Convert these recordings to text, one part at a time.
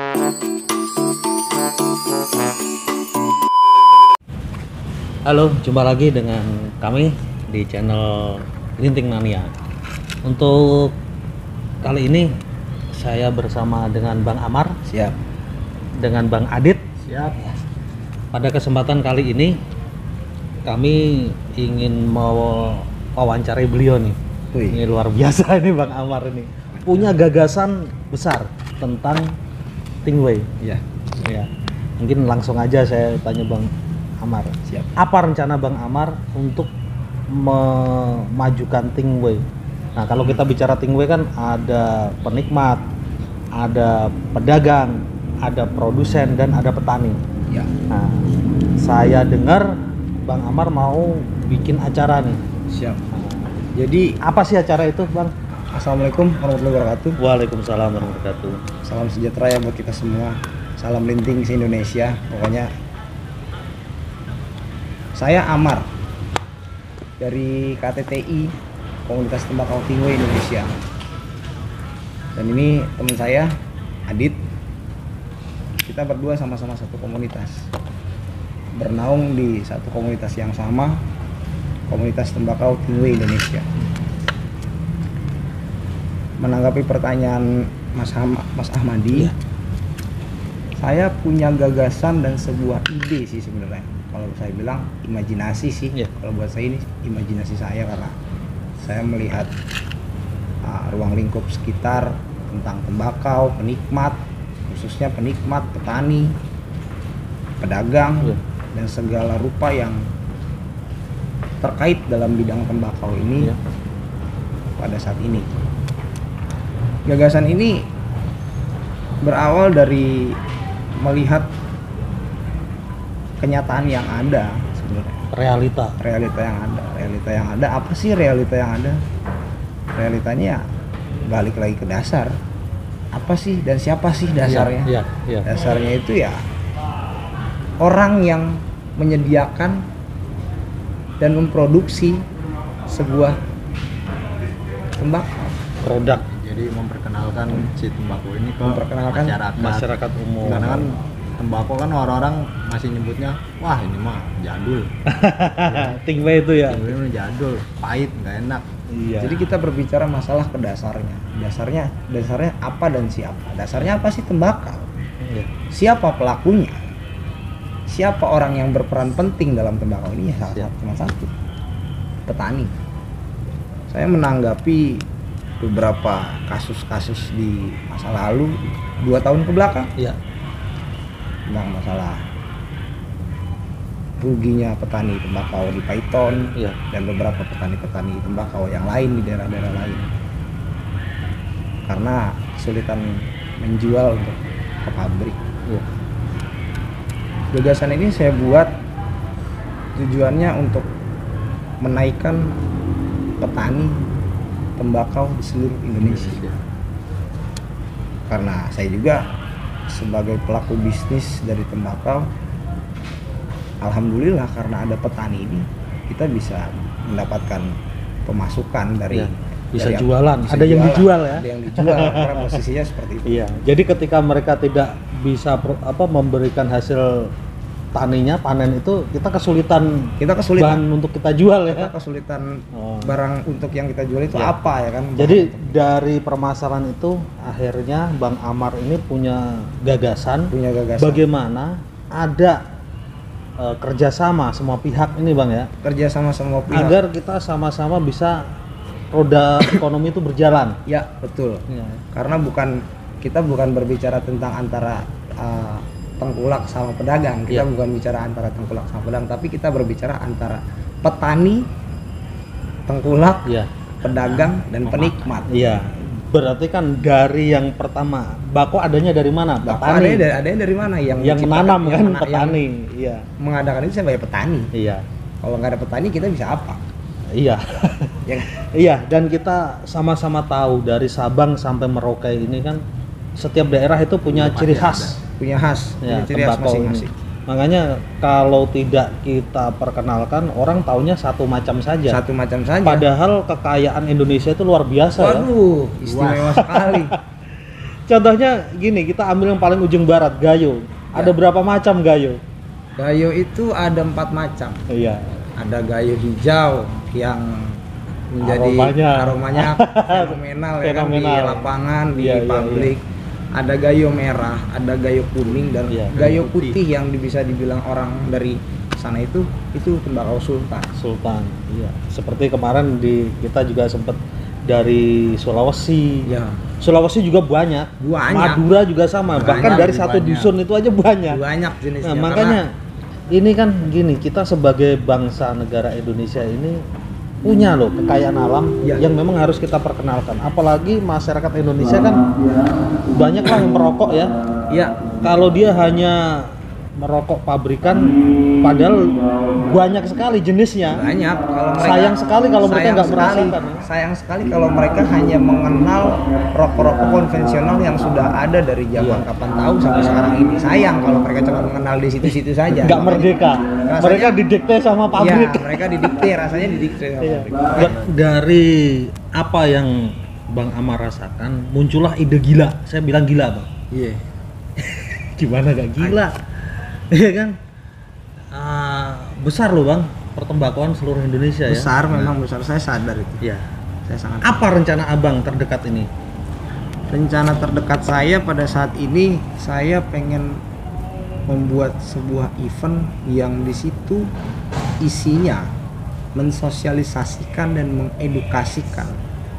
Halo, jumpa lagi dengan kami di channel Linting Mania. Untuk kali ini saya bersama dengan Bang Amar, Siap. dengan Bang Adit. Siap. Pada kesempatan kali ini kami ingin mau wawancarai beliau nih. Wih. Ini luar biasa ini Bang Amar ini. Punya gagasan besar tentang Thingway. Iya. Ya. Mungkin langsung aja saya tanya Bang Amar. Siap. Apa rencana Bang Amar untuk memajukan Thingway? Nah, kalau kita bicara Thingway kan ada penikmat, ada pedagang, ada produsen, dan ada petani. Ya. Nah, saya dengar Bang Amar mau bikin acara nih. Siap. Nah, Jadi, apa sih acara itu, Bang? Assalamualaikum warahmatullahi wabarakatuh. Waalaikumsalam warahmatullahi wabarakatuh. Salam sejahtera ya buat kita semua. Salam linting se-Indonesia. Pokoknya saya Amar dari KTTI, Komunitas Tembakau Thingway Indonesia. Dan ini teman saya, Adit. Kita berdua sama-sama satu komunitas. Bernaung di satu komunitas yang sama, Komunitas Tembakau Thingway Indonesia. Menanggapi pertanyaan Mas Ahmadi, saya punya gagasan dan sebuah ide sih sebenarnya. Kalau saya bilang imajinasi sih. Kalau buat saya ini imajinasi saya, karena saya melihat ruang lingkup sekitar tentang tembakau, penikmat, khususnya penikmat, petani, pedagang, dan segala rupa yang terkait dalam bidang tembakau ini pada saat ini. Gagasan ini berawal dari melihat kenyataan yang ada sebenarnya. Realita yang ada. Apa sih realita yang ada? Realitanya balik lagi ke dasar. Apa sih dan siapa sih dasarnya? Dasarnya itu ya orang yang menyediakan dan memproduksi sebuah tembakau. Produk. Jadi memperkenalkan si tembakau ini ke masyarakat umum. Karena kan tembakau kan orang-orang masih nyebutnya, wah ini mah jadul. Thingway itu ya. Thingway ini jadul, pahit, nggak enak. Iya. Jadi kita berbicara masalah ke dasarnya. Dasarnya apa dan siapa? Dasarnya apa sih tembakau? Iya. Siapa pelakunya? Siapa orang yang berperan penting dalam tembakau ini? Cuma satu, petani. Saya menanggapi beberapa kasus-kasus di masa lalu 2 tahun ke belakang. Iya. Tentang masalah ruginya petani tembakau di Paiton dan beberapa petani-petani tembakau yang lain di daerah-daerah lain karena kesulitan menjual untuk ke pabrik. Gagasan ini saya buat tujuannya untuk menaikkan petani tembakau di seluruh Indonesia. Karena saya juga sebagai pelaku bisnis dari tembakau, alhamdulillah karena ada petani ini kita bisa mendapatkan pemasukan dari bisa jualan. Ada yang dijual ya. Ada yang dijual karena posisinya seperti itu. Iya. Jadi ketika mereka tidak bisa memberikan hasil taninya, panen itu kita kesulitan bahan untuk kita jual ya. Kita kesulitan barang untuk yang kita jual itu apa ya kan. Jadi dari permasalahan itu akhirnya Bang Amar ini punya gagasan bagaimana ada kerjasama semua pihak ini Bang ya. Kerjasama semua pihak. Agar kita sama-sama bisa roda ekonomi itu berjalan. Ya betul. Karena kita bukan berbicara tentang antara tengkulak sama pedagang. Kita bukan bicara antara tengkulak sama pedagang, tapi kita berbicara antara petani, tengkulak, pedagang, dan penikmat. Iya. Berarti kan dari yang pertama, bako adanya dari mana? Petani. Adanya dari mana? Yang nanam kan petani. Iya. Mengadakan itu sebagai petani. Iya. Kalau nggak ada petani kita bisa apa? Iya. Iya. Dan kita sama-sama tahu dari Sabang sampai Merauke ini kan setiap daerah itu punya ciri khas. Punya ciri khas masing-masing. Makanya kalau tidak kita perkenalkan, orang taunya satu macam saja. Padahal kekayaan Indonesia itu luar biasa. Waduh, istimewa sekali. Contohnya gini, kita ambil yang paling ujung barat, gayo. Ada berapa macam gayo? Gayo itu ada 4 macam. Iya. Ada gayo hijau yang menjadi aromanya fenomenal ya kan, di lapangan, di publik. Ada gayo merah, ada gayo kuning, dan gayo putih yang bisa dibilang orang dari sana itu tembakau sultan. Iya. Seperti kemarin kita juga sempat dari Sulawesi. Ya. Sulawesi juga banyak. Madura juga sama. Bahkan dari satu dusun itu aja banyak. Banyak jenisnya. Nah, makanya ini kan gini, kita sebagai bangsa negara Indonesia ini punya loh kekayaan alam yang memang harus kita perkenalkan. Apalagi masyarakat Indonesia kan banyak lah yang merokok ya. Iya. Kalau dia hanya merokok pabrikan, padahal banyak sekali jenisnya. Banyak. Kalau mereka, sayang sekali kalau mereka nggak merasakan. Sayang sekali kalau mereka hanya mengenal rokok-rokok konvensional yang sudah ada dari zaman kapan tahu sampai sekarang ini. Sayang kalau mereka cuma mengenal di situ-situ saja. Nggak merdeka. Rasanya, mereka didikte sama pabrik. Ya, mereka didikte, rasanya didikte sama pabrik. Dari apa yang Bang Amar rasakan, muncullah ide gila. Saya bilang gila, Bang. Iya. Gimana gak gila? Iya kan? Besar loh Bang, pertembakauan seluruh Indonesia ya. Besar, memang besar, saya sadar itu. Iya. Saya sangat. Apa rencana Abang terdekat ini? Rencana terdekat saya pada saat ini, saya pengen membuat sebuah event yang di situ isinya mensosialisasikan dan mengedukasikan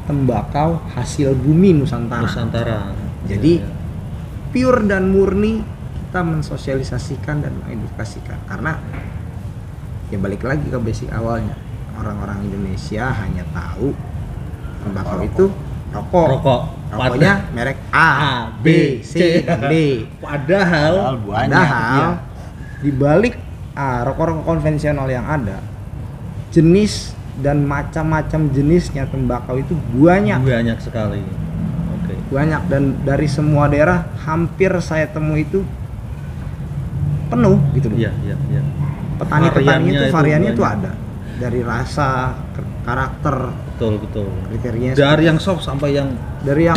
tembakau hasil bumi Nusantara. Jadi pure dan murni kita mensosialisasikan dan mengedukasikan, karena ya balik lagi ke basic awalnya, orang-orang Indonesia hanya tahu tembakau itu rokoknya merek A, B, C, dan D. Padahal di balik rokok-rokok konvensional yang ada, jenis dan macam-macam jenisnya tembakau itu banyak sekali. Banyak, dan dari semua daerah hampir saya temui itu penuh gitu loh. Iya. Petani-petani itu variannya itu ada. Dari rasa, karakter, betul. kriterianya. Dari yang soft sampai yang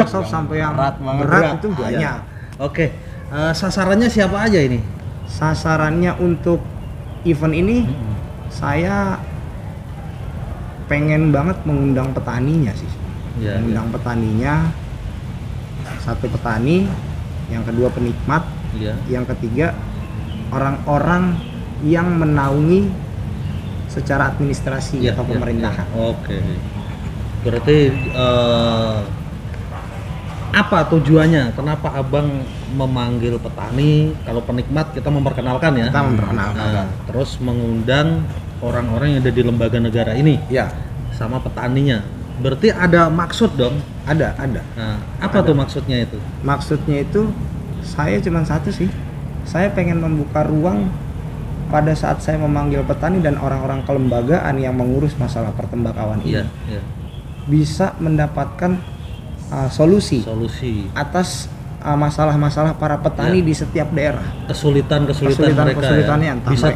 soft sampai yang berat itu banyak. Oke. Sasarannya siapa aja ini? Sasarannya untuk event ini saya pengen banget mengundang petaninya sih. Mengundang petaninya. Satu petani, yang kedua penikmat, yang ketiga orang-orang yang menaungi secara administrasi atau pemerintahan. Oke. Berarti apa tujuannya? Kenapa Abang memanggil petani? Kalau penikmat kita memperkenalkan ya. Kita memperkenalkan. Terus mengundang orang-orang yang ada di lembaga negara ini. Ya. Sama petaninya. Berarti ada maksud dong? Ada. Nah, apa tuh maksudnya itu? Maksudnya itu saya cuma satu sih. Saya pengen membuka ruang pada saat saya memanggil petani dan orang-orang kelembagaan yang mengurus masalah pertembakauan ini. Bisa mendapatkan solusi atas masalah-masalah para petani di setiap daerah. Kesulitan mereka bisa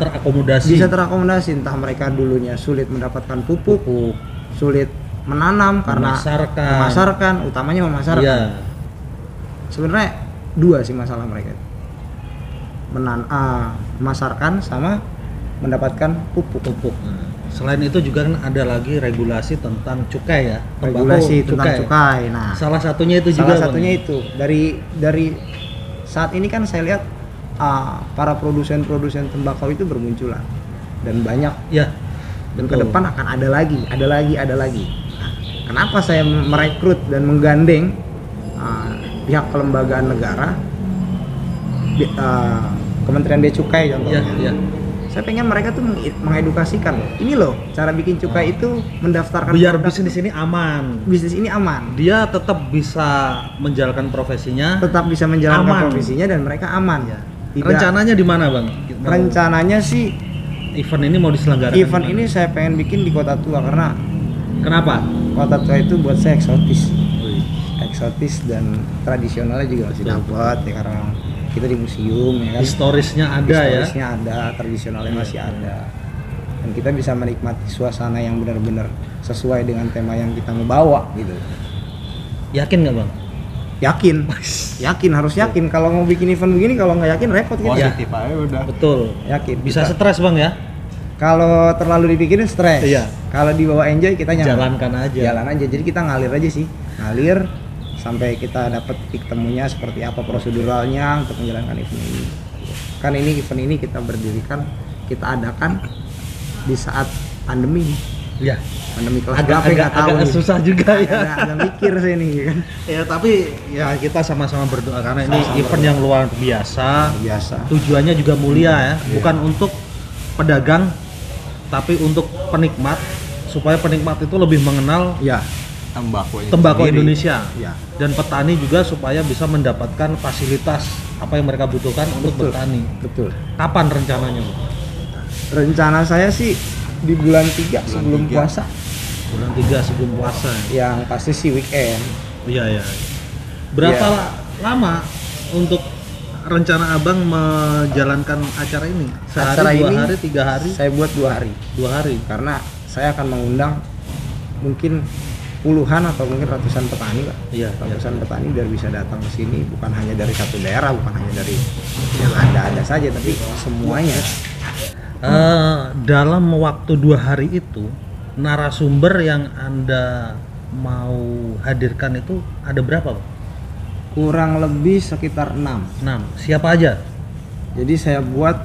terakomodasi. Entah mereka dulunya sulit mendapatkan pupuk, sulit menanam karena memasarkan, utamanya memasarkan. Sebenarnya dua sih masalah mereka, memasarkan sama mendapatkan pupuk. Selain itu juga kan ada lagi regulasi tentang cukai ya, regulasi tentang cukai. Nah, salah satunya itu dari saat ini kan saya lihat para produsen tembakau itu bermunculan dan banyak dan ke depan akan ada lagi. Nah, kenapa saya merekrut dan menggandeng pihak kelembagaan negara, Kementerian Bea Cukai contohnya. Saya pengen mereka tuh mengedukasikan, ini loh cara bikin cukai itu mendaftarkan biar bisnis ini aman. Dia tetap bisa menjalankan profesinya. Dan mereka aman. Rencananya di mana, Bang? Rencananya sih event ini mau diselenggarakan. Event ini saya pengen bikin di Kota Tua karena kenapa? Kota Tua itu buat saya eksotis dan tradisionalnya juga masih dapat ya, karena kita di museum ya kan. Historisnya ada, tradisionalnya masih ada. Dan kita bisa menikmati suasana yang benar-benar sesuai dengan tema yang kita mau bawa gitu. Yakin nggak, Bang? Yakin harus yakin. Kalau mau bikin event begini, kalau nggak yakin repot kita. Positif aja udah. Betul. Yakin. Bisa Kita- stres bang ya? Kalau terlalu dipikirin stres. Iya. Kalau dibawa enjoy kita nyaman. Jalankan aja. Jalan aja. Jadi kita ngalir aja sih. Ngalir sampai kita dapat titik temunya seperti apa proseduralnya untuk menjalankan event ini. Kan ini event ini kita berdirikan, kita adakan di saat pandemi. Iya. Pandemi kelas Agak berapa nggak tahu agak nih. susah juga ya. Agak mikir saya nih kan. Ya tapi ya kita sama-sama berdoa karena ini Sama-sama event yang luar biasa. Biasa. Tujuannya juga mulia ya, bukan untuk pedagang tapi untuk penikmat supaya penikmat itu lebih mengenal Ya. tembakau Sendiri. Indonesia. Ya. Dan petani juga supaya bisa mendapatkan fasilitas apa yang mereka butuhkan untuk Betul. bertani. Betul. Kapan rencananya, Bu? Rencana saya sih di bulan 3 sebelum 3. puasa. Bulan 3 sebelum puasa. Yang pasti sih weekend. Iya, iya. Berapa Iya. lama untuk rencana Abang menjalankan acara ini? Sehari, Acara 2 ini hari, 3 hari? Saya buat 2 hari 2 hari. karena saya akan mengundang mungkin puluhan atau mungkin ratusan petani, Pak. Iya, Ratusan petani biar bisa datang ke sini, bukan hanya dari satu daerah, bukan hanya dari yang ada saja, tapi semuanya. Dalam waktu 2 hari itu, narasumber yang Anda mau hadirkan itu ada berapa, Pak? Kurang lebih sekitar 6. 6. Siapa aja? Jadi saya buat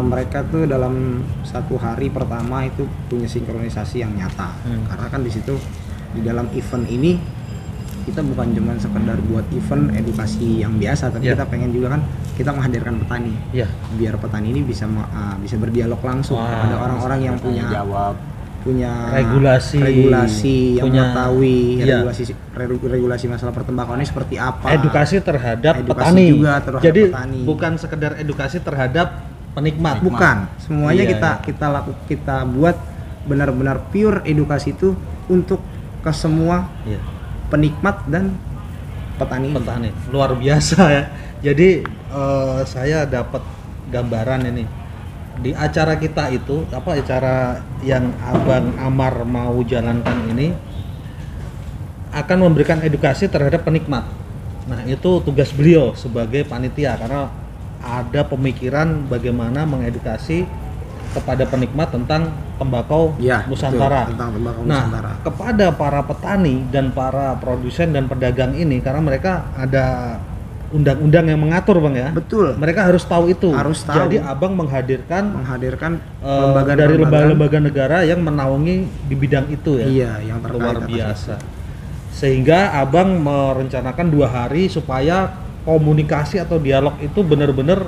mereka tuh dalam 1 hari pertama itu punya sinkronisasi yang nyata. Karena kan di situ di dalam event ini kita bukan cuma sekedar buat event edukasi yang biasa, tapi Ya. kita pengen juga kan kita menghadirkan petani. Ya. Biar petani ini bisa bisa berdialog langsung Wah, kepada orang-orang yang punya Regulasi, yang punya- mengetahui iya. regulasi masalah pertembakauan ini seperti apa. Edukasi terhadap Edukasi petani. juga terhadap Jadi petani. bukan sekedar edukasi terhadap penikmat. Bukan, semuanya Iya, kita buat benar-benar pure edukasi itu untuk ke semua Iya. penikmat dan petani. Petani luar biasa ya. Jadi saya dapat gambaran ini di acara kita itu, apa acara yang Abang Amar mau jalankan ini akan memberikan edukasi terhadap penikmat. Nah, itu tugas beliau sebagai panitia karena ada pemikiran bagaimana mengedukasi kepada penikmat tentang tembakau Ya, Nusantara. betul, tentang tembakau Nah, Nusantara. kepada para petani dan para produsen dan pedagang ini karena mereka ada undang-undang yang mengatur, Bang ya. Betul. Mereka harus tahu itu. Harus tahu. Jadi Abang menghadirkan dari lembaga-lembaga negara yang menaungi di bidang itu ya. Iya, yang terkait Luar atas biasa. Sehingga Abang merencanakan 2 hari supaya komunikasi atau dialog itu benar-benar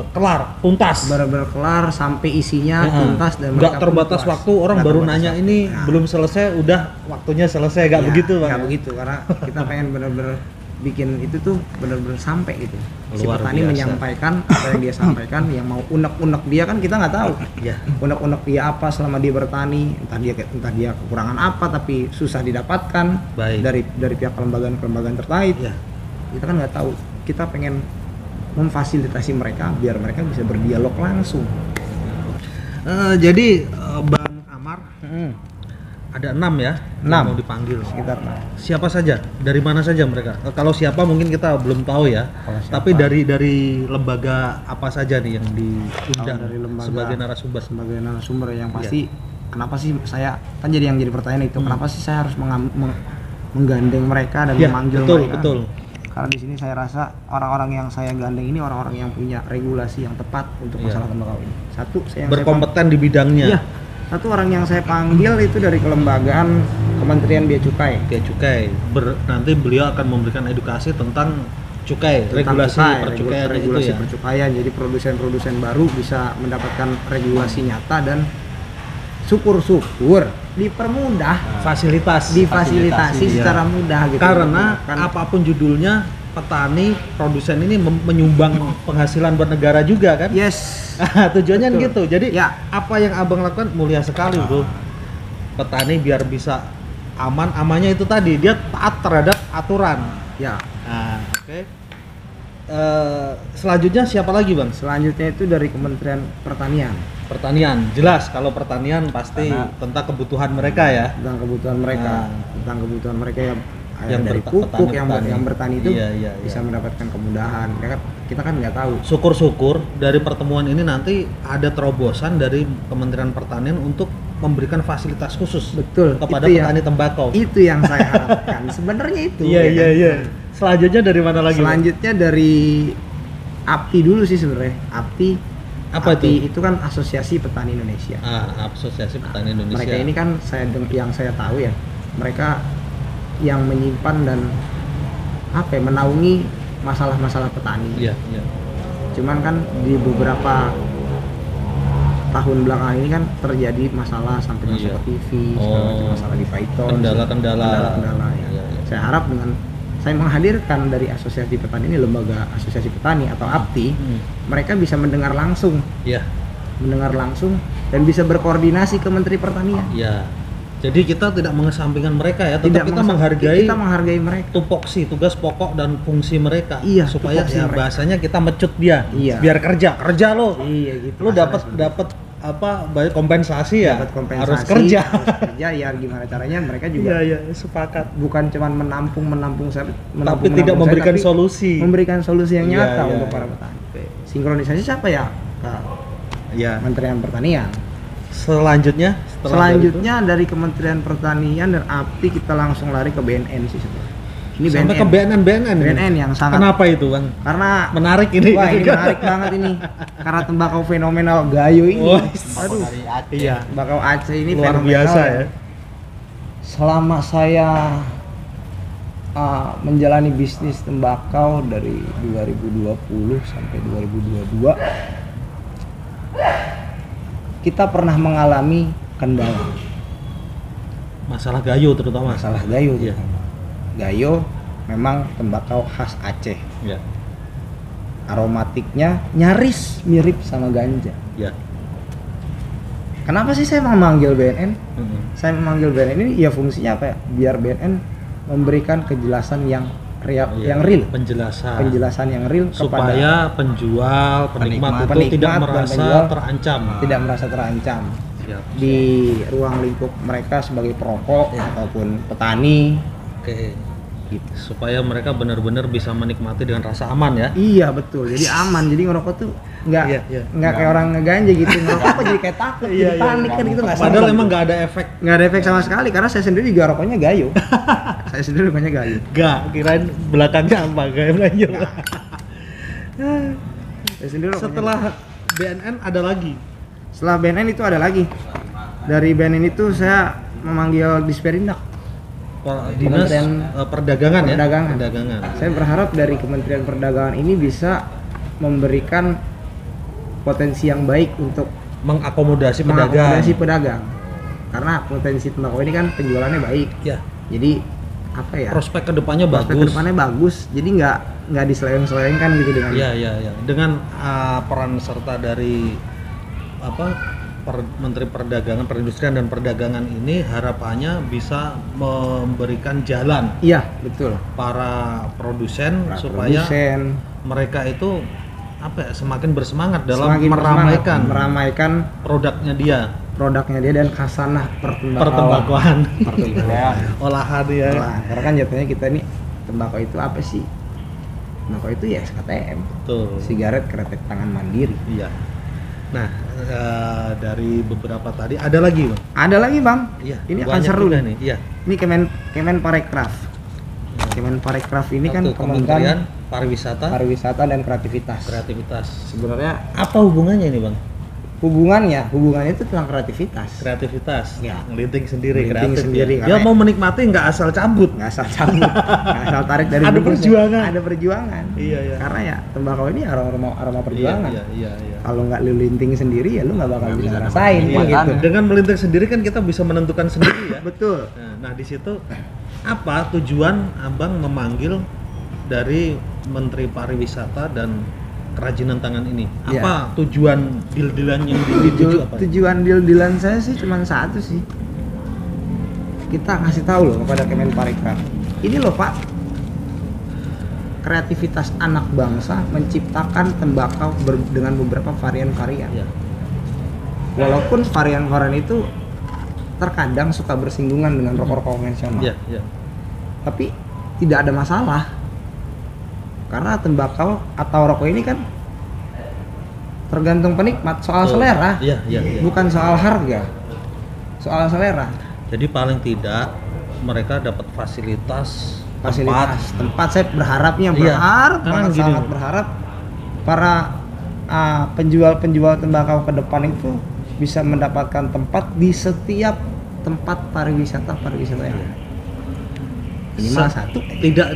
kelar, tuntas. benar-benar kelar sampai isinya tuntas dan nggak mereka terbatas puas. waktu, orang Nggak baru terbatas nanya waktu. ini Nah, belum selesai udah waktunya selesai, nggak ya, begitu, Bang. nggak ya? begitu, karena kita pengen benar-benar bikin itu tuh benar-benar sampai gitu. Si Luar petani biasa. menyampaikan apa yang dia sampaikan, yang mau unek-unek dia kan kita nggak tahu. Iya. Unek-unek dia apa selama dia bertani, entah dia kekurangan apa tapi susah didapatkan Baik. dari pihak kelembagaan terkait. Iya. Kita kan nggak tahu. Kita pengen memfasilitasi mereka biar mereka bisa berdialog langsung. Jadi Bang Amar ada 6 ya, yang 6. mau dipanggil. Sekitar Siapa saja? Dari mana saja mereka? Kalau siapa mungkin kita belum tahu ya. Kalau siapa? Tapi dari lembaga apa saja nih yang diundang dari lembaga sebagai narasumber? sebagai narasumber yang pasti kenapa sih saya kan jadi yang jadi pertanyaan itu kenapa sih saya harus menggandeng mereka dan Ya, memanggil betul, mereka? betul. Karena di sini saya rasa orang-orang yang saya gandeng ini orang-orang yang punya regulasi yang tepat untuk Iya. masalah tembakau ini. Satu, Berkompeten di bidangnya. Iya. Satu orang yang saya panggil itu dari kelembagaan Kementerian Bea Cukai. Bea Cukai. Nanti beliau akan memberikan edukasi tentang cukai, Tentang regulasi cukai, percukaian regulasi itu ya. percukaian. Jadi produsen-produsen baru bisa mendapatkan regulasi nyata dan syukur-syukur dipermudah, difasilitasi Iya. secara mudah gitu. Karena Kan apapun judulnya, petani, produsen ini menyumbang penghasilan buat negara juga kan? yes, Tujuannya Betul. gitu. Jadi Ya. apa yang Abang lakukan mulia sekali, Bro. Petani biar bisa amannya itu tadi dia taat terhadap aturan. ya. Nah, oke. Selanjutnya siapa lagi, Bang? Selanjutnya itu dari Kementerian Pertanian. Pertanian. Jelas kalau pertanian pasti Karena- tentang kebutuhan mereka ya. Tentang kebutuhan mereka, Nah. tentang kebutuhan mereka ya dari pupuk yang bertani itu iya. bisa mendapatkan kemudahan. Ya kan, kita kan nggak tahu. Syukur-syukur dari pertemuan ini nanti ada terobosan dari Kementerian Pertanian untuk memberikan fasilitas khusus Betul, kepada petani tembakau. Itu yang saya harapkan. Sebenarnya itu. Iya. Selanjutnya dari mana lagi? Selanjutnya dari APTI dulu sih sebenarnya. APTI apa APTI itu kan Asosiasi Petani Indonesia. Asosiasi Petani Indonesia. Mereka ini kan yang saya tahu ya, mereka yang menyimpan dan menaungi masalah-masalah petani. Iya. Cuman kan di beberapa tahun belakangan ini kan terjadi masalah sampai masuk ke TV, segala macam masalah di Python, kendala-kendala. Ya. Saya harap dengan saya menghadirkan dari Asosiasi Petani ini, lembaga Asosiasi Petani atau APTI, mereka bisa mendengar langsung. Iya. Mendengar langsung dan bisa berkoordinasi ke Menteri Pertanian. Iya. Jadi kita tidak mengesampingkan mereka ya, tetap kita menghargai mereka. Tupoksi, tugas pokok dan fungsi mereka. Iya, supaya ya mereka. Bahasanya kita mecut dia. Iya. Biar kerja lo. Iya gitu. Lo dapat banyak kompensasi ya. Dapat kompensasi. Harus kerja Ya gimana caranya mereka juga. Iya, sepakat. Bukan cuma menampung tapi tidak memberikan solusi. Memberikan solusi yang nyata Iya. untuk para petani. Sinkronisasi siapa ya? Kementerian Pertanian. Selanjutnya dari Kementerian Pertanian dan APTI kita langsung lari ke BNN sih sebenarnya. Ini sampai ke BNN yang sangat. Kenapa itu, Bang? Karena menarik ini. Wah, ini menarik banget ini. Karena tembakau fenomenal Gayo ini. Aduh. Dari Aceh. Iya, tembakau Aceh ini luar fenomenal biasa ya. Selama saya menjalani bisnis tembakau dari 2020 sampai 2022, kita pernah mengalami kendala. Masalah Gayo terutama. Gayo. Iya. Gayo memang tembakau khas Aceh. Iya. Aromatiknya nyaris mirip sama ganja. Iya. Kenapa sih saya memanggil BNN? Saya memanggil BNN ini ya fungsinya apa ya? Biar BNN memberikan kejelasan yang real. Penjelasan yang real supaya penjual, penikmat itu tidak merasa terancam. Tidak merasa terancam. Siap. Di ruang lingkup mereka sebagai perokok ataupun petani. Oke. Gitu. Supaya mereka benar-benar bisa menikmati dengan rasa aman ya. Iya betul. Jadi aman. Jadi ngerokok tuh nggak kayak orang ngeganja gitu. Ngerokok kok jadi kayak takut, jadi panik kan gitu nggak. Padahal emang nggak ada efek. Nggak ada efek sama sekali karena saya sendiri juga rokoknya Gayo. Saya sendiri rokoknya Gayo. Nggak, kirain belakangnya apa? Gayo belanja. Saya sendiri rokoknya. Setelah BNN ada lagi. Setelah BNN itu ada lagi. Dari BNN itu saya memanggil Disperindak. Dinas Perdagangan. Saya berharap dari Kementerian Perdagangan ini bisa memberikan potensi yang baik untuk mengakomodasi pedagang. Karena potensi tembakau ini kan penjualannya baik. Ya. Jadi apa ya? Prospek kedepannya bagus. Jadi nggak diseleweng-selewengkan gitu dengan. Iya. Dengan peran serta dari Menteri Perdagangan, Perindustrian dan Perdagangan ini harapannya bisa memberikan jalan. Iya, betul. Para produsen supaya mereka itu semakin bersemangat dalam meramaikan produknya dia dan khasanah pertembakauan. Olahan ya. Karena kan jatuhnya kita ini tembakau itu apa sih? Tembakau itu ya SKTM. Betul. Sigaret kretek tangan mandiri. Iya. Nah, dari beberapa tadi ada lagi, Bang. Ada lagi, Bang. Iya. Ini akan seru nih. Iya. Ini Kemenparekraf. Kemenparekraf ini kan Kementerian Pariwisata dan Kreativitas. Sebenarnya apa hubungannya ini, Bang? Hubungannya itu tentang kreativitas. Ya. Ngelinting sendiri. Dia mau menikmati nggak asal cabut. Nggak asal tarik dari ada perjuangan. Iya. Karena ya tembakau ini aroma perjuangan. Iya. Kalau nggak lu linting sendiri ya lu nggak bakal bisa rasain gitu. Dengan melinting sendiri kan kita bisa menentukan sendiri ya. Betul. Nah, di situ apa tujuan Abang memanggil dari Menteri Pariwisata dan Kerajinan Tangan ini? Apa tujuan deal-dealan yang dituju apa? Tujuan deal-dealan saya sih cuma satu sih. Kita ngasih tahu loh kepada Kemenparekraf. Ini loh Pak, kreativitas anak bangsa menciptakan tembakau dengan beberapa varian-varian. Ya. Walaupun varian-varian itu terkadang suka bersinggungan dengan rokok-rokok konvensional. Iya. Tapi tidak ada masalah. Karena tembakau atau rokok ini kan tergantung penikmat, soal selera. Iya. Bukan soal harga. Soal selera. Jadi paling tidak mereka dapat fasilitas Tempat saya berharapnya sangat berharap para penjual tembakau ke depan itu bisa mendapatkan tempat di setiap tempat pariwisata yang ada. Minimal satu.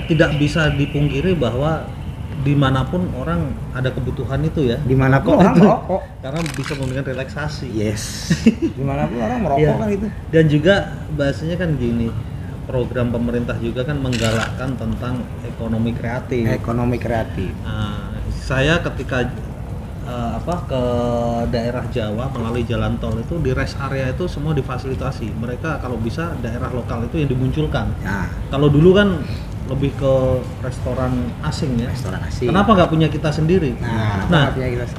Tidak bisa dipungkiri bahwa dimanapun orang ada kebutuhan itu ya. Dimanapun orang merokok. Karena bisa memberikan relaksasi. Yes. Dimanapun orang merokok kan itu. Dan juga bahasanya kan gini, program pemerintah juga kan menggalakkan tentang ekonomi kreatif. Saya ketika ke daerah Jawa melalui jalan tol itu di rest area itu semua difasilitasi. Mereka kalau bisa daerah lokal itu yang dimunculkan. Kalau dulu kan lebih ke restoran asing ya. Restoran asing. Kenapa nggak punya kita sendiri?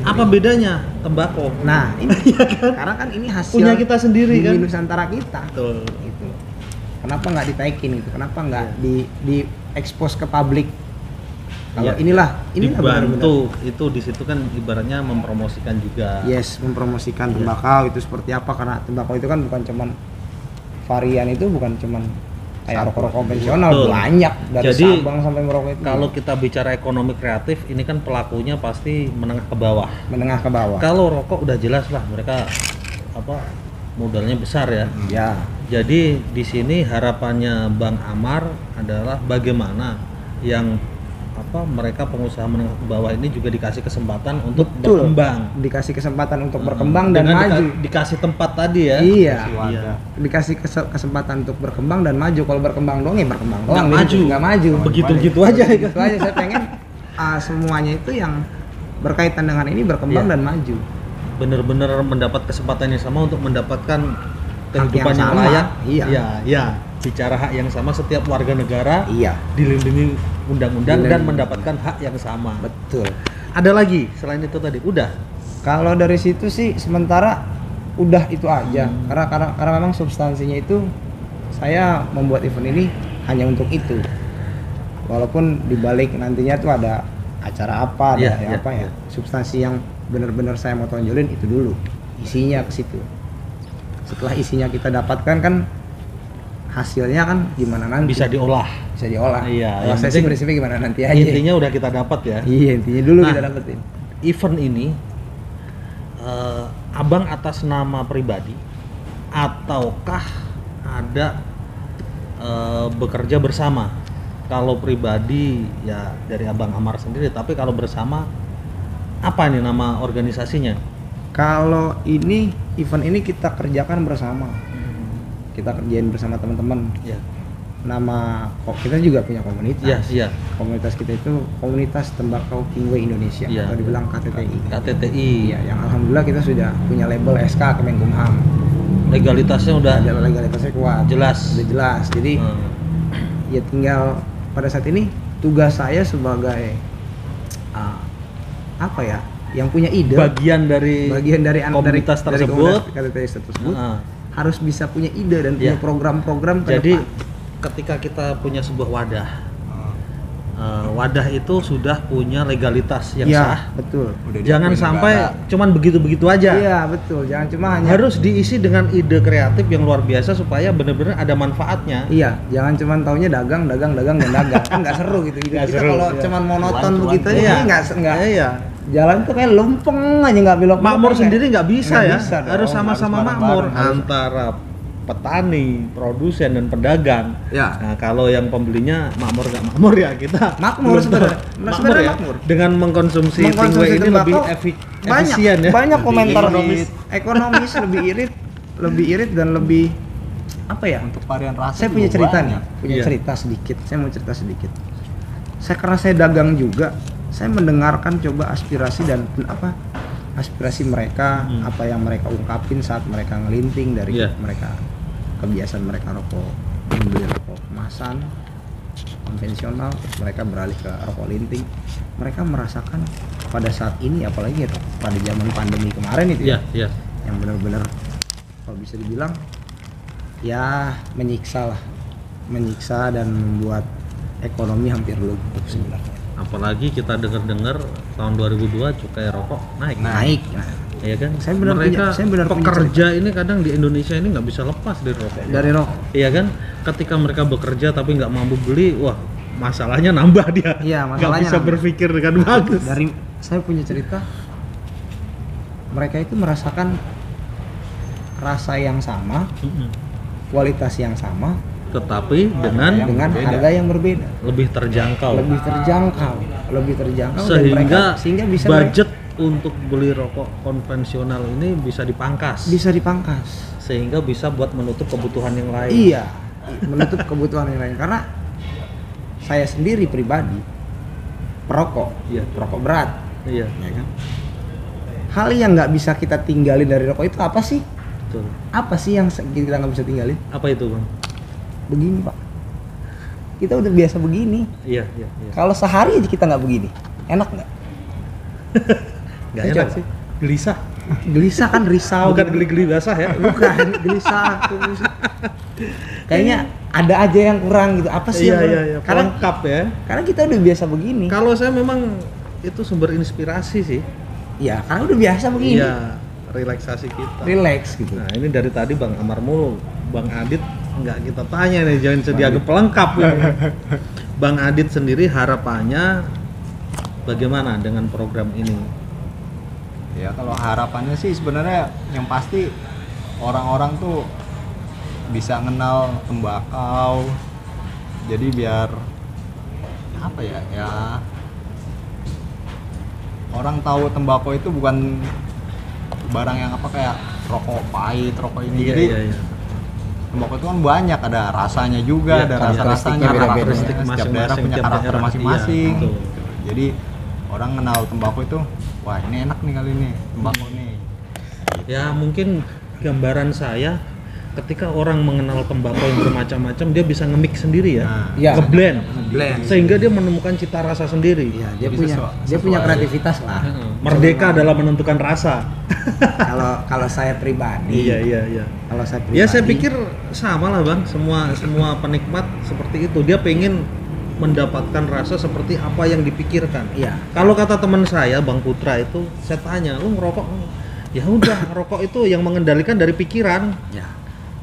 Apa bedanya tembakau? Nah, ini karena kan ini hasil punya kita sendiri kan. Nusantara kita. Betul. Gitu. Kenapa nggak ditaikin gitu? Kenapa nggak di expose ke publik? Kalau inilah dibantu itu di situ kan ibaratnya mempromosikan juga. Yes, mempromosikan tembakau itu seperti apa, karena tembakau itu kan bukan cuman varian, itu bukan cuman kayak rokok konvensional. Betul. Banyak dari jadi, Sabang sampai Merauke itu. Kalau kita bicara ekonomi kreatif ini kan pelakunya pasti menengah ke bawah. Kalau rokok udah jelas lah mereka modalnya besar ya. Ya. Jadi di sini harapannya Bang Amar adalah bagaimana yang mereka pengusaha menengah ke bawah ini juga dikasih kesempatan untuk berkembang. Dikasih kesempatan untuk berkembang dan maju. Dikasih tempat tadi ya. Iya. Dikasih kesempatan untuk berkembang dan maju. Kalau berkembang doang ya berkembang doang. Nggak maju. Begitu aja. Begitu aja. Saya pengen semuanya itu yang berkaitan dengan ini berkembang dan maju. Bener-bener mendapat kesempatan yang sama untuk mendapatkan kehidupan yang layak. Iya. Bicara hak yang sama, setiap warga negara dilindungi undang-undang dan mendapatkan hak yang sama. Betul. Ada lagi selain itu tadi? Udah. Kalau dari situ sih sementara udah itu aja. Karena memang substansinya itu saya membuat event ini hanya untuk itu. Walaupun dibalik nantinya tuh ada acara apa, substansi yang benar-benar saya mau tonjolin itu dulu. Isinya ke situ. Setelah isinya kita dapatkan kan hasilnya kan gimana nanti bisa diolah. Iya. Kalau saya sih prinsipnya gimana nanti aja. Intinya udah kita dapat ya. Iya, intinya dulu kita dapetin. Event ini abang atas nama pribadi ataukah ada bekerja bersama? Kalau pribadi ya dari Abang Amar sendiri, tapi kalau bersama apa nih nama organisasinya? Kalau ini event ini kita kerjakan bersama. Kita kerjain bersama teman-teman. Ya. Nama kita juga punya komunitas. Iya. Komunitas kita itu komunitas tembakau Kingway Indonesia, atau dibilang KTTI. Iya, yang alhamdulillah kita sudah punya label SK Kemenkumham. Legalitasnya udah kuat. Jelas. Udah jelas. Jadi ya tinggal pada saat ini tugas saya sebagai yang punya ide, bagian dari komunitas tersebut, harus bisa punya ide dan punya program-program ke Jadi depan. Ketika kita punya sebuah wadah itu sudah punya legalitas yang sah. Betul. Jangan sampai cuman begitu-begitu aja. Iya, betul. Jangan cuma hanya harus diisi dengan ide kreatif yang luar biasa supaya benar-benar ada manfaatnya. Iya, jangan cuman taunya dagang. Kan nggak seru gitu. Kita kalau cuman monoton begitu ya nggak. Iya. Jalan tuh kayak lempeng aja, nggak belok. Makmur sendiri nggak bisa ya. Harus dong. sama-sama makmur antara petani, produsen dan pedagang. Ya. Nah, kalau yang pembelinya makmur nggak makmur ya kita makmur sebenarnya. Makmur. Dengan mengkonsumsi Kingway ini lebih efisien ya. Banyak komentar ekonomis lebih irit dan lebih untuk varian rasa. Saya punya cerita nih, cerita sedikit. Saya mau cerita sedikit. Karena saya dagang juga, saya mendengarkan coba aspirasi dan aspirasi mereka, apa yang mereka ungkapin saat mereka ngelinting dari mereka, kebiasaan mereka membeli rokok kemasan konvensional, mereka beralih ke rokok linting. Mereka merasakan pada saat ini, apalagi pada zaman pandemi kemarin itu yang benar-benar kalau bisa dibilang ya menyiksa dan membuat ekonomi hampir lumpuh sebenarnya. Apalagi kita dengar-dengar tahun 2002 cukai rokok naik. Nah, Iya kan? Saya benar pekerja ini kadang di Indonesia ini nggak bisa lepas dari rokok. Dari rokok. Iya kan? Ketika mereka bekerja tapi nggak mampu beli, wah masalahnya nambah dia. Iya, Nggak masalahnya bisa nambah. berpikir dengan bagus. Dari saya punya cerita, mereka itu merasakan rasa yang sama, kualitas yang sama, Tetapi dengan harga yang berbeda. lebih terjangkau. Dan sehingga bisa budget untuk beli rokok konvensional ini bisa dipangkas. Sehingga bisa buat menutup kebutuhan yang lain. Iya, menutup kebutuhan yang lain. Karena saya sendiri pribadi perokok, perokok berat, Iya. ya kan. Hal yang nggak bisa kita tinggalin dari rokok itu apa sih? Betul. Apa sih yang kita nggak bisa tinggalin? Apa itu, Bang? Begini, Pak. Kita udah biasa begini. Iya. Kalau sehari aja kita nggak begini, enak nggak? Nggak enak sih. Gelisah kan, risau. Bukan geli-geli basah ya. Bukan, gelisah. Kayaknya ada aja yang kurang gitu. Apa sih yang kurang? Iya. Lengkap ya. Karena kita udah biasa begini. Kalau saya memang itu sumber inspirasi sih. Ya, karena udah biasa begini. Iya, relaksasi kita. Relax gitu. Nah, ini dari tadi Bang Amar mulu, Bang Adit nggak kita tanya nih, jangan dianggap pelengkap ini. Bang Adit sendiri harapannya bagaimana dengan program ini? Ya kalau harapannya sih sebenarnya yang pasti orang-orang tuh bisa kenal tembakau. Jadi biar apa ya orang tahu tembakau itu bukan barang yang apa kayak rokok pahit, rokok ini. Jadi tembakau itu kan banyak, ada rasanya juga, ada rasa-rasanya, karakteristik setiap daerah punya karakter masing-masing. Jadi orang kenal tembakau itu, wah ini enak nih kali ini tembakau nih. Ya mungkin gambaran saya ketika orang mengenal tembakau yang bermacam-macam, dia bisa nge-mix sendiri nge-blend, sehingga dia menemukan cita rasa sendiri. Ya, dia punya kreativitas lah. Merdeka dalam menentukan rasa. Kalau saya pribadi. Iya. Kalau saya pribadi. Ya saya pikir sama lah Bang, semua penikmat seperti itu. Dia pengen mendapatkan rasa seperti apa yang dipikirkan. Iya. Kalau kata teman saya Bang Putra itu, saya tanya, "Lu ngerokok?" Ya udah, rokok itu yang mengendalikan dari pikiran. Ya.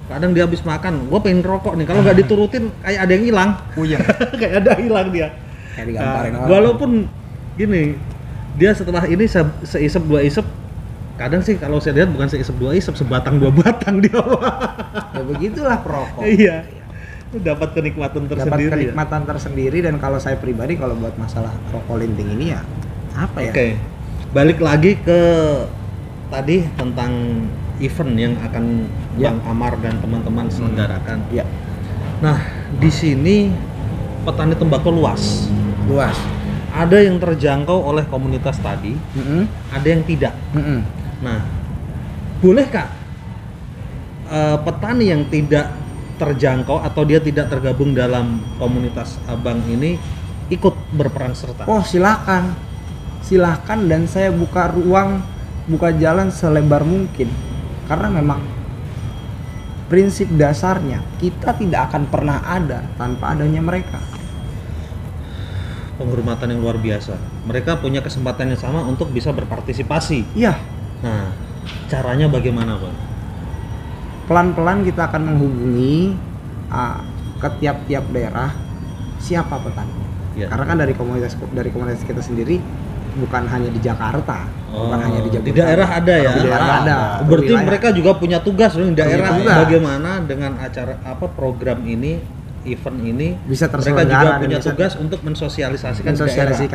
Kadang dia habis makan, gua pengen rokok nih. Kalau nggak diturutin kayak ada yang hilang. Kayak ada hilang dia. Kayak digamparin orang. Walaupun gini, dia setelah ini seisep dua isep, kadang sih kalau saya lihat bukan seisep dua isep, sebatang dua batang dia. Ya begitulah perokok. Iya. Dapat kenikmatan tersendiri. Dapat kenikmatan tersendiri, dan kalau saya pribadi kalau buat masalah rokok linting ini ya apa ya? Oke. Balik lagi ke tadi tentang event yang akan Bang Amar dan teman-teman selenggarakan. Ya. Nah, di sini petani tembakau luas. Ada yang terjangkau oleh komunitas tadi, ada yang tidak. Nah, bolehkah petani yang tidak terjangkau atau dia tidak tergabung dalam komunitas Abang ini ikut berperan serta? Oh, silakan, dan saya buka jalan selebar mungkin, karena memang prinsip dasarnya kita tidak akan pernah ada tanpa adanya mereka. Penghormatan yang luar biasa. Mereka punya kesempatan yang sama untuk bisa berpartisipasi. Iya. Nah, caranya bagaimana, Bang? Pelan-pelan kita akan menghubungi ke tiap-tiap daerah siapa petani. Ya. Karena kan dari komunitas kita sendiri bukan hanya di Jakarta, bukan hanya di Jakarta. Di daerah ada ya. Di daerah ada. Berarti mereka juga punya tugas loh di daerah. Bagaimana dengan acara program ini, event ini bisa mereka juga punya tugas untuk mensosialisasikan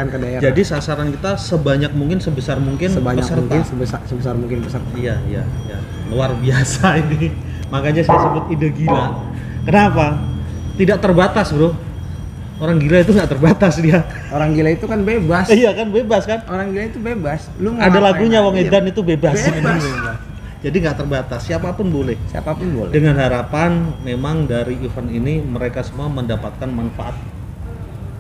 ke daerah. Jadi sasaran kita sebanyak mungkin, sebesar mungkin peserta. Sebesar mungkin peserta. Iya. Luar biasa ini. Makanya saya sebut ide gila. Kenapa? Tidak terbatas, Bro. Orang gila itu nggak terbatas dia. Orang gila itu kan bebas. Iya kan, bebas kan? Orang gila itu bebas. Lu mau ada lagunya Wong Edan itu bebas. Bebas. Jadi nggak terbatas, siapapun boleh. Dengan harapan memang dari event ini mereka semua mendapatkan manfaat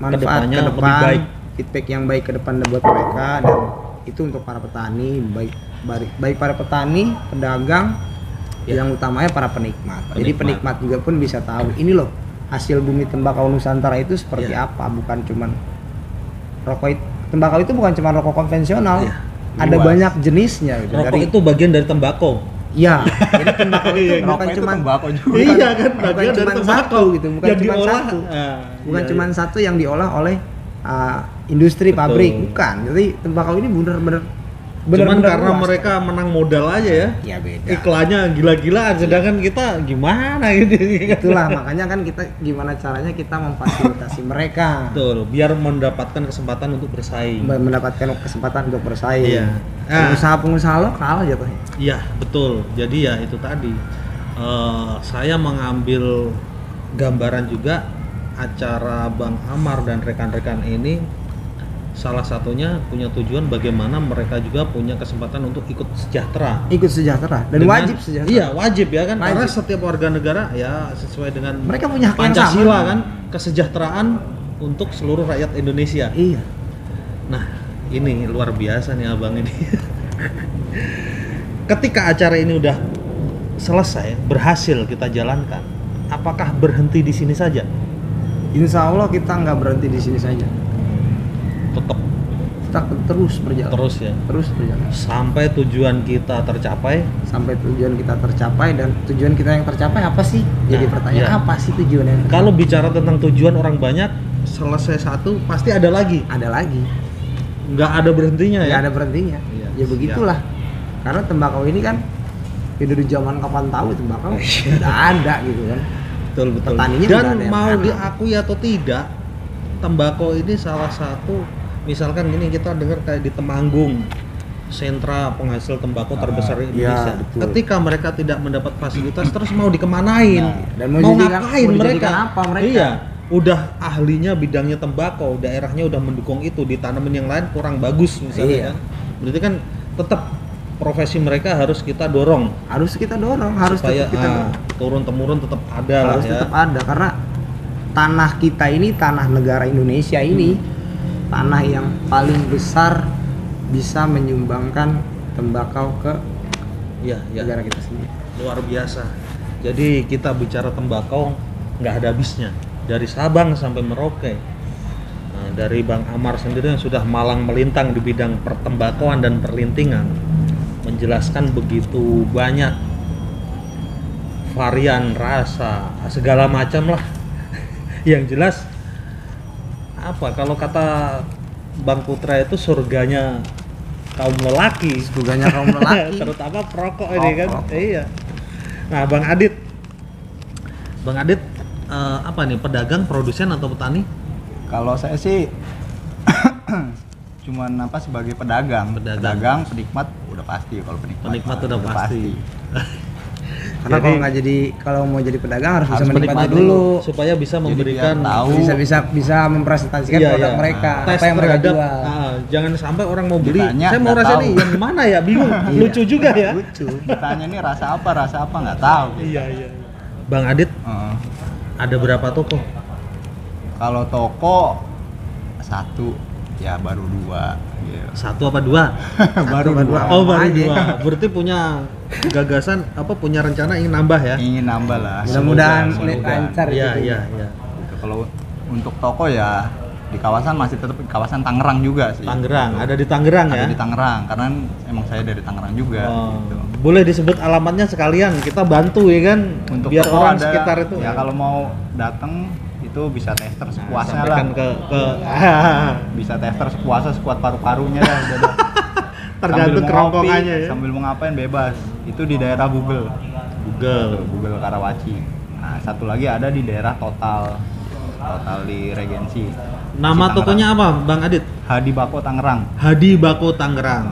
kedepannya lebih baik. Feedback yang baik ke depan buat mereka, dan itu untuk para petani, baik para petani, pedagang, yang utamanya para penikmat. Jadi penikmat juga pun bisa tahu ini loh hasil bumi tembakau Nusantara itu seperti apa, bukan cuman tembakau itu bukan cuma rokok konvensional, ada luas. Banyak jenisnya gitu. Rokok itu bagian dari tembakau. Iya, jadi tembakau itu bukan Rokok itu cuma tembakau juga. Iya kan, bukan bagian dari cuma tembakau satu gitu, bukan yang cuma diolah. satu. Bukan Iya, cuma iya. satu yang diolah oleh industri Betul. pabrik, bukan. Jadi tembakau ini benar-benar Cuman karena luas. mereka menang modal aja ya. Ya beda. Iklannya gila-gilaan, sedangkan kita gimana gitu. Itulah makanya kan kita gimana caranya kita memfasilitasi mereka. Betul, biar mendapatkan kesempatan untuk bersaing. Mendapatkan kesempatan untuk bersaing. Iya. Nah. Pengusaha-pengusaha lokal jatuhnya. Iya, betul. Jadi ya itu tadi. Saya mengambil gambaran juga acara Bang Amar dan rekan-rekan ini salah satunya punya tujuan bagaimana mereka juga punya kesempatan untuk ikut sejahtera. Ikut sejahtera dan wajib sejahtera. Iya, wajib ya kan. Karena Wajib. setiap warga negara ya sesuai dengan Mereka punya hak yang Pancasila sama. kan, kesejahteraan untuk seluruh rakyat Indonesia. Iya. Nah, ini luar biasa nih abang ini. Ketika acara ini udah selesai, berhasil kita jalankan, apakah berhenti di sini saja? Insya Allah kita nggak berhenti di sini saja. Tetap Kita terus berjalan. terus ya, Terus berjalan sampai tujuan kita tercapai. sampai tujuan kita tercapai. Dan tujuan kita yang tercapai apa sih? Jadi Nah, pertanyaan iya. apa sih tujuan yang tercapai? Kalau bicara tentang tujuan orang banyak, selesai satu pasti ada lagi, Ada lagi. nggak ada berhentinya Nggak ya. ada berhentinya. Iya, Ya begitulah. Karena tembakau ini kan dari zaman kapan tahu tembakau udah ada gitu kan. Betul betul. Petaninya Dan udah ada yang mau tanam. diakui atau tidak, tembakau ini salah satu, misalkan gini kita dengar kayak di Temanggung, sentra penghasil tembakau terbesar di iya, Indonesia. betul. Ketika mereka tidak mendapat fasilitas, terus mau dikemanain? Dan mau mau dijadikan- ngapain mau mereka? dijadikan apa mereka? Iya, udah ahlinya bidangnya tembakau, daerahnya udah mendukung itu, ditanamin yang lain kurang bagus misalnya Iya. kan. Berarti kan tetap profesi mereka harus kita dorong Harus kita dorong, harus supaya tetap kita turun temurun tetap ada lah harus ya. tetap ada karena tanah kita ini, tanah negara Indonesia ini tanah yang paling besar bisa menyumbangkan tembakau ke Iya, iya. negara kita sendiri. Luar biasa. Jadi kita bicara tembakau nggak ada habisnya, dari Sabang sampai Merauke. Nah, dari Bang Amar sendiri yang sudah malang melintang di bidang pertembakauan dan perlintingan, menjelaskan begitu banyak varian rasa, segala macam lah. Yang jelas apa kalau kata Bang Putra itu surganya kaum lelaki. Surganya kaum lelaki. Terutama perokok ini kan. Perokok. Iya. Nah, Bang Adit, apa nih, pedagang, produsen atau petani? Kalau saya sih cuman sebagai pedagang. Pedagang. Penikmat udah pasti. Kalau penikmat Penikmat mah udah pasti. Karena Jadi- kalau nggak jadi, kalau mau jadi pedagang harus bisa Harus menikmati menikmati dulu. supaya bisa Jadi memberikan biar tahu. Bisa mempresentasikan Iya, produk iya. mereka, tes apa yang mereka terhadap, jual. jangan sampai orang mau beli, Ditanya, saya mau nggak rasa tahu. nih yang mana ya, bingung. Iya. Lucu juga ya. Lucu. Ditanya nih rasa apa nggak tahu. Iya. Bang Adit, Heeh. ada berapa toko? Kalau toko satu, ya baru dua. Gitu. Satu apa dua? Baru apa dua. dua? Oh, baru aja. dua. Berarti punya gagasan punya rencana ingin nambah ya? Ingin nambah lah. Mudah-mudahan Semoga. lancar Iya, gitu. iya. Gitu. Kalau untuk toko ya di kawasan masih tetap di kawasan Tangerang juga sih. Tangerang, ada di Tangerang ya? Ada di Tangerang karena emang saya dari Tangerang juga. Oh, Gitu. boleh disebut alamatnya sekalian, kita bantu ya kan, Untuk biar toko orang ada, sekitar itu ya kalau mau datang itu bisa tester sepuasnya lah. sampaikan ke Bisa tester sepuasnya, sekuat paru-parunya lah. Udah dah. tergantung Sambil mau ngopi, kerongkongannya ya. Sambil mau ngapain bebas. Itu di daerah Google Google. Karawaci. Nah, satu lagi ada di daerah Total di Regensi. Nama Di Tangerang. tokonya apa, Bang Adit? Hadi Bako Tangerang. Hadi Bako Tangerang.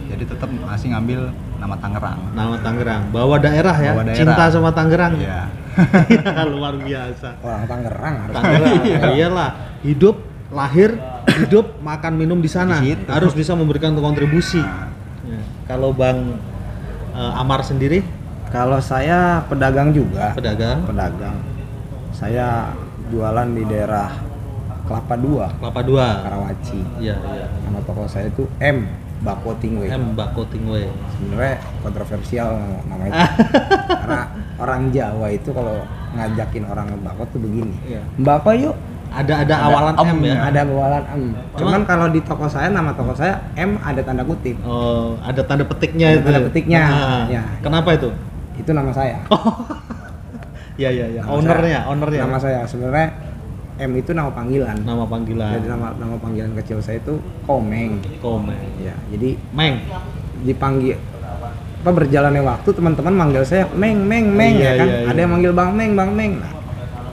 Jadi tetap masih ngambil nama Tangerang. Nama Tangerang, bawa daerah ya, Bawa daerah. cinta sama Tangerang. Iya. Luar biasa. Orang Tangerang harus Tangerang, Iya. iyalah, hidup, lahir, hidup, makan minum di sana, Di situ. harus bisa memberikan kontribusi. Ya. Kalau Bang Amar sendiri, Kalau saya pedagang juga. pedagang, Saya jualan di daerah Kelapa II, Kelapa Dua. Karawaci. Iya, iya. Nama toko saya itu M Bako Tingwe. M Bako Tingwe. Sebenarnya kontroversial nama itu. Karena orang Jawa itu kalau ngajakin orang ngebako tuh begini. Iya. Mbako yuk. Ada awalan M ya. Ada awalan M. Cuman kalau di toko saya, nama toko saya M ada tanda kutip. Oh, ada tanda petiknya Ada itu. tanda petiknya. Nah, Ya. Kenapa itu? Itu nama saya. Iya. Nama Ownernya. Nama saya sebenarnya M itu nama panggilan. Nama panggilan. Jadi nama panggilan kecil saya itu Komeng. Komeng. Ya, jadi Meng. dipanggil apa berjalannya waktu teman-teman manggil saya Meng Iya, ya kan. iya. Ada yang manggil Bang Meng. Nah,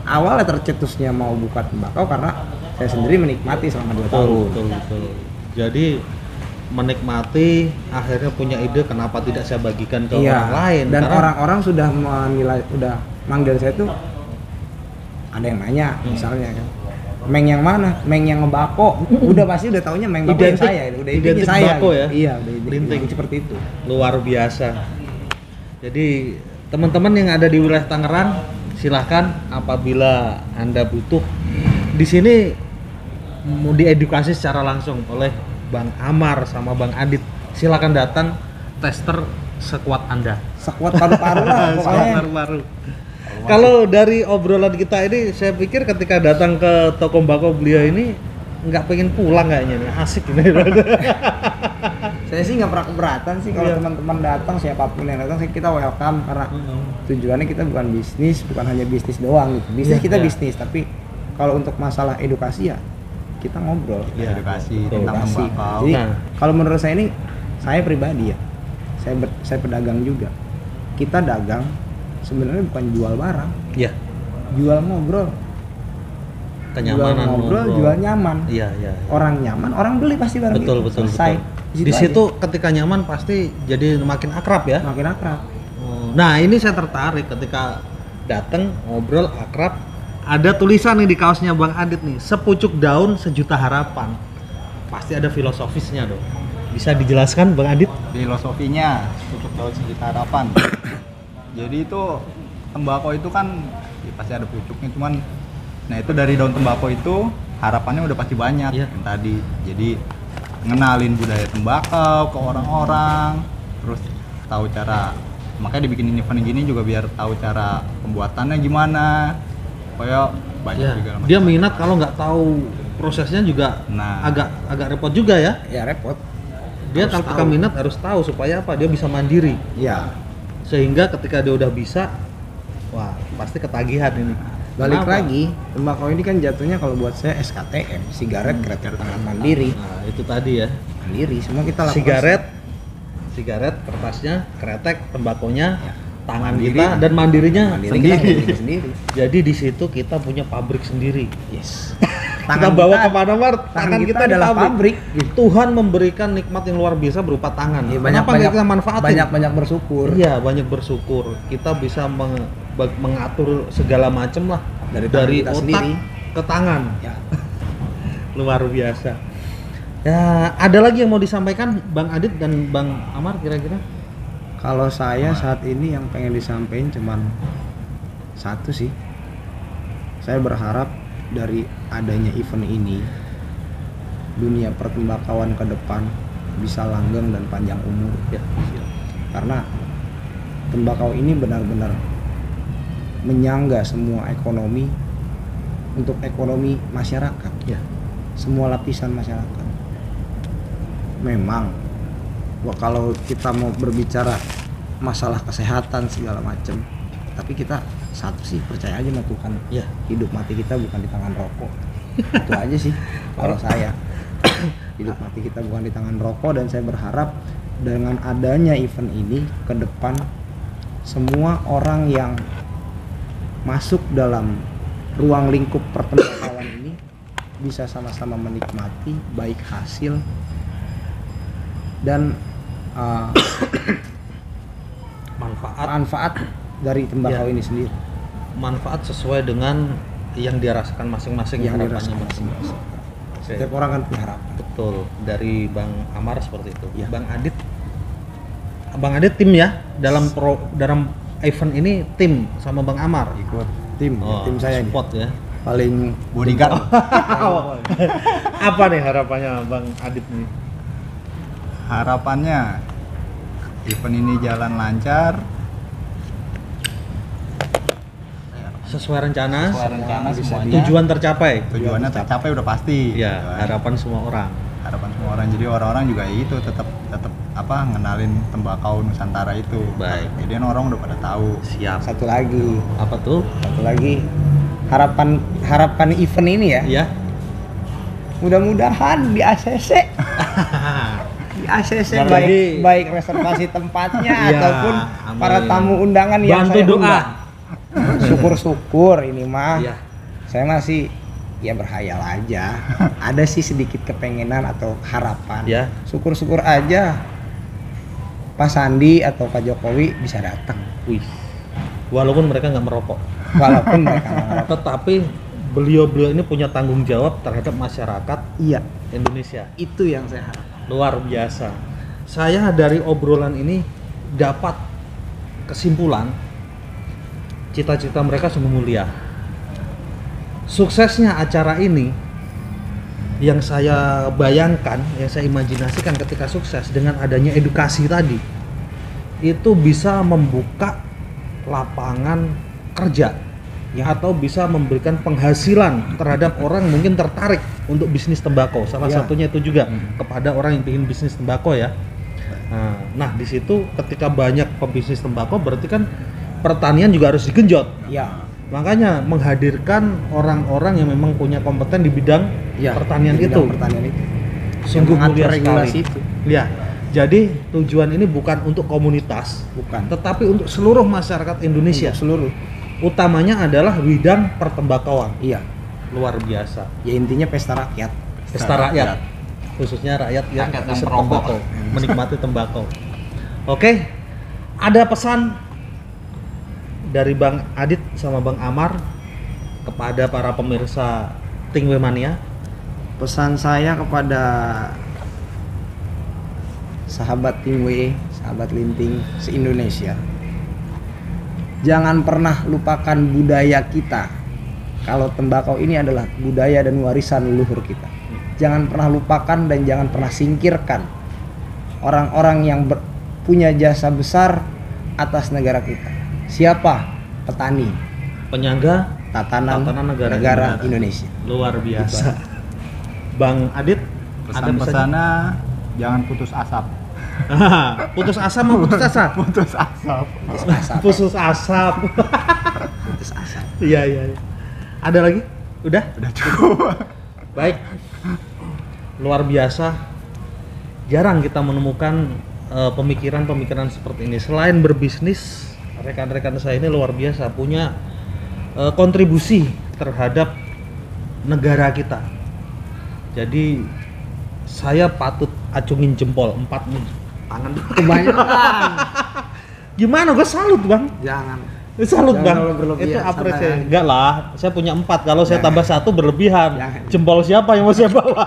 awalnya tercetusnya mau buka tembakau karena saya sendiri menikmati selama 2 tahun. Betul. Jadi menikmati, akhirnya punya ide kenapa tidak saya bagikan ke orang lain. Dan karena orang-orang sudah menilai, udah manggil saya tuh ada yang nanya misalnya kan, Meng yang mana? Meng yang ngebako. Udah pasti udah taunya Meng bako Identik- saya, udah identik saya. bako ya? Iya, udah Linting. identik seperti itu. luar biasa. Jadi teman-teman yang ada di wilayah Tangerang, silahkan apabila Anda butuh di sini mau diedukasi secara langsung oleh Bang Amar sama Bang Adit, silakan datang, tester sekuat Anda. Sekuat paru-paru lah pokoknya. Baru. Kalau dari obrolan kita ini, saya pikir ketika datang ke toko mbako beliau ini nggak pengen pulang kayaknya nih, asik ini. Saya sih nggak pernah keberatan sih kalau Iya. teman-teman datang, siapapun yang datang kita welcome karena tujuannya kita bukan bisnis, bukan hanya bisnis doang gitu. Bisnis Iya, kita iya. bisnis, tapi kalau untuk masalah edukasi ya kita ngobrol. Iya, edukasi betul. tentang Edukasi. tembakau. Jadi Nah. kalau menurut saya ini, saya pribadi ya, saya pedagang juga. Kita dagang sebenarnya bukan jual barang, Iya, jual ngobrol. kenyamanan Jual ngobrol, jual nyaman. Iya. Orang nyaman, orang beli pasti barang Betul, itu. betul. Selesai. Di situ ketika nyaman pasti jadi makin akrab ya. makin akrab. Nah, ini saya tertarik ketika datang ngobrol akrab. Ada tulisan nih di kaosnya Bang Adit nih, sepucuk daun sejuta harapan. Pasti ada filosofisnya dong. Bisa dijelaskan Bang Adit? Filosofinya tutup daun sejuta harapan. Jadi itu tembakau itu kan ya pasti ada pucuknya, cuman nah itu dari daun tembakau itu harapannya udah pasti banyak. Iya. Yang tadi jadi ngenalin budaya tembakau ke orang-orang, terus tahu cara, makanya dibikinin event gini juga biar tahu cara pembuatannya gimana, supaya banyak Ya, juga. dia minat kalau nggak tahu prosesnya juga Nah. agak repot juga ya. Ya repot. Dia Harus ketika tahu. minat harus tahu supaya apa? Dia bisa mandiri. Ya. Sehingga ketika dia udah bisa, wah pasti ketagihan ini. Balik Kenapa? lagi, tembakau ini kan jatuhnya kalau buat saya SKTM, sigaret kreatif tangan mandiri. Nah, itu tadi ya. Mandiri, semua kita lakukan. Sigaret, kertasnya, kretek, tembakonya, tangan Mandiri. kita dan mandirinya Mandiri sendiri. kita mandiri sendiri. Jadi di situ kita punya pabrik sendiri. Yes. Kita bawa kemana-mana, tangan kita di adalah pabrik. Tuhan memberikan nikmat yang luar biasa berupa tangan. Ya, Kenapa nggak kita manfaatin? banyak bersyukur. Iya, banyak bersyukur. Kita bisa mengatur segala macam lah Dari tangan kita otak sendiri. ke tangan. Ya. Luar biasa. Ya, ada lagi yang mau disampaikan Bang Adit dan Bang Amar kira-kira? Kalau saya saat ini yang pengen disampaikan cuman satu sih. Saya berharap dari adanya event ini dunia pertembakauan ke depan bisa langgeng dan panjang umur. Ya, Karena tembakau ini benar-benar menyangga semua ekonomi untuk ekonomi masyarakat, ya. semua lapisan masyarakat. Memang kalau kita mau berbicara masalah kesehatan segala macam, tapi kita satu sih percaya aja sama Tuhan. Ya. Hidup mati kita bukan di tangan rokok. Itu aja sih kalau saya. Hidup mati kita bukan di tangan rokok, dan saya berharap dengan adanya event ini ke depan semua orang yang masuk dalam ruang lingkup pertembakauan ini bisa sama-sama menikmati baik hasil dan manfaat dari tembakau Ya. ini sendiri. Manfaat sesuai dengan yang dia rasakan masing-masing, Yang harapannya dirasakan masing-masing. Oke. Setiap orang kan punya harapan. Betul, dari Bang Amar seperti itu. Ya. Bang Adit tim ya dalam event ini, tim sama Bang Amar. Ikut Tim saya nih. support ya. Paling bodyguard. Apa nih harapannya Bang Adit nih? Harapannya event ini jalan lancar, sesuai rencana, bisa semuanya. tujuan tercapai. Tujuannya tercapai udah pasti. Ya, gitu kan. harapan semua orang. Harapan semua orang. Jadi orang-orang juga itu tetap apa ngenalin tembakau Nusantara itu. Baik. Jadi orang udah pada tahu. Siap. Satu lagi harapan event ini ya. Ya. Mudah-mudahan di ACC di ACC Jadi- baik reservasi tempatnya Ya, ataupun amin. para tamu undangan yang Bantu saya doa. undang. Syukur-syukur ini mah. Ya. Saya masih ya berhayal aja. Ada sih sedikit kepengenan atau harapan. Ya. Syukur-syukur aja Pak Sandi atau Pak Jokowi bisa datang. Wih. Walaupun mereka nggak merokok, Walaupun mereka nggak ngerokok. tetapi beliau-beliau ini punya tanggung jawab terhadap masyarakat Iya, Indonesia. itu yang saya harap. Luar biasa. Saya dari obrolan ini dapat kesimpulan cita-cita mereka sungguh mulia. Suksesnya acara ini yang saya bayangkan, yang saya imajinasikan ketika sukses dengan adanya edukasi tadi, itu bisa membuka lapangan kerja Ya. atau bisa memberikan penghasilan terhadap orang yang mungkin tertarik untuk bisnis tembakau. Salah Ya. satunya itu juga kepada orang yang ingin bisnis tembakau ya. Nah, di situ ketika banyak pebisnis tembakau berarti kan pertanian juga harus digenjot. Ya, Makanya menghadirkan orang-orang yang memang punya kompeten di bidang ya. pertanian Di itu. bidang pertanian itu. Sungguh Yang mengatur mulia regulasi sekali. itu. Ya. Jadi tujuan ini bukan untuk komunitas, Bukan. tetapi untuk seluruh masyarakat Indonesia. Untuk seluruh. Utamanya adalah bidang pertembakauan. Iya. Luar biasa. Ya intinya pesta rakyat. Pesta rakyat, khususnya rakyat yang Rakyat yang isep perokok. tembakau, menikmati tembakau. Oke, ada pesan dari Bang Adit sama Bang Amar kepada para pemirsa Tingwe Mania. Pesan saya kepada sahabat Tingwe, sahabat Linting se-Indonesia. Jangan pernah lupakan budaya kita. Kalau tembakau ini adalah budaya dan warisan leluhur kita. Jangan pernah lupakan dan jangan pernah singkirkan orang-orang yang punya jasa besar atas negara kita. Siapa? Petani, Penyangga tatanan negara Indonesia. luar biasa. Bang Adit, ada pesan? Pesan-pesannya jangan putus asap. Putus asa mau putus asa? Putus asap. Putus asap. Putus asa. Iya, iya. Ada lagi? Udah? Udah cukup. Baik. Luar biasa. Jarang kita menemukan pemikiran-pemikiran seperti ini. Selain berbisnis, rekan-rekan saya ini luar biasa punya kontribusi terhadap negara kita. Jadi saya patut acungin jempol 4 nih. Tangan Kebanyakan. gimana? Gue salut bang. Jangan. Salut Jangan bang. terlalu berlebihan, Itu apresiasi. santai. Enggak lah. Saya punya 4. Kalau saya tambah 1 berlebihan. Jangan. Jempol siapa yang mau saya bawa?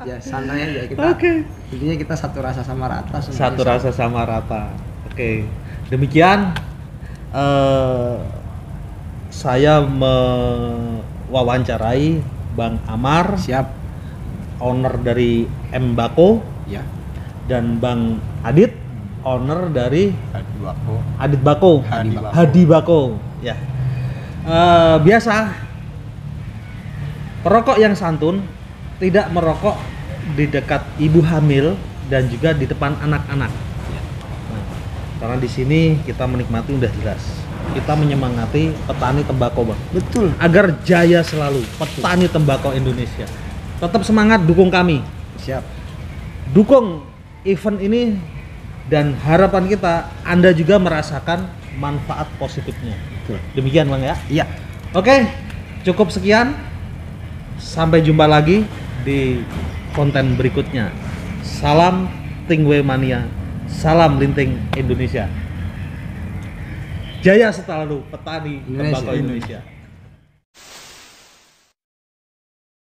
Ya santai aja kita. Oke. Intinya kita satu rasa sama rata. semua Satu bisa. rasa sama rata. Oke. Demikian saya mewawancarai Bang Amar, Siap. owner dari Mbako, Ya. dan Bang Adit, owner dari Hadi Bako. Adit Bako, Hadi Bako. Hadi Bako. Ya. Biasa perokok yang santun tidak merokok di dekat ibu hamil dan juga di depan anak-anak. Nah, karena di sini kita menikmati udah jelas. Kita menyemangati petani tembakau, Bang. Betul. Agar jaya selalu petani tembakau Indonesia. Tetap semangat, dukung kami. Siap. Dukung event ini dan harapan kita Anda juga merasakan manfaat positifnya. Betul. Demikian Bang ya. Iya. Oke, cukup sekian. Sampai jumpa lagi di konten berikutnya. Salam Tingwe Mania. Salam Linting Indonesia. Jaya selalu petani tembakau Indonesia.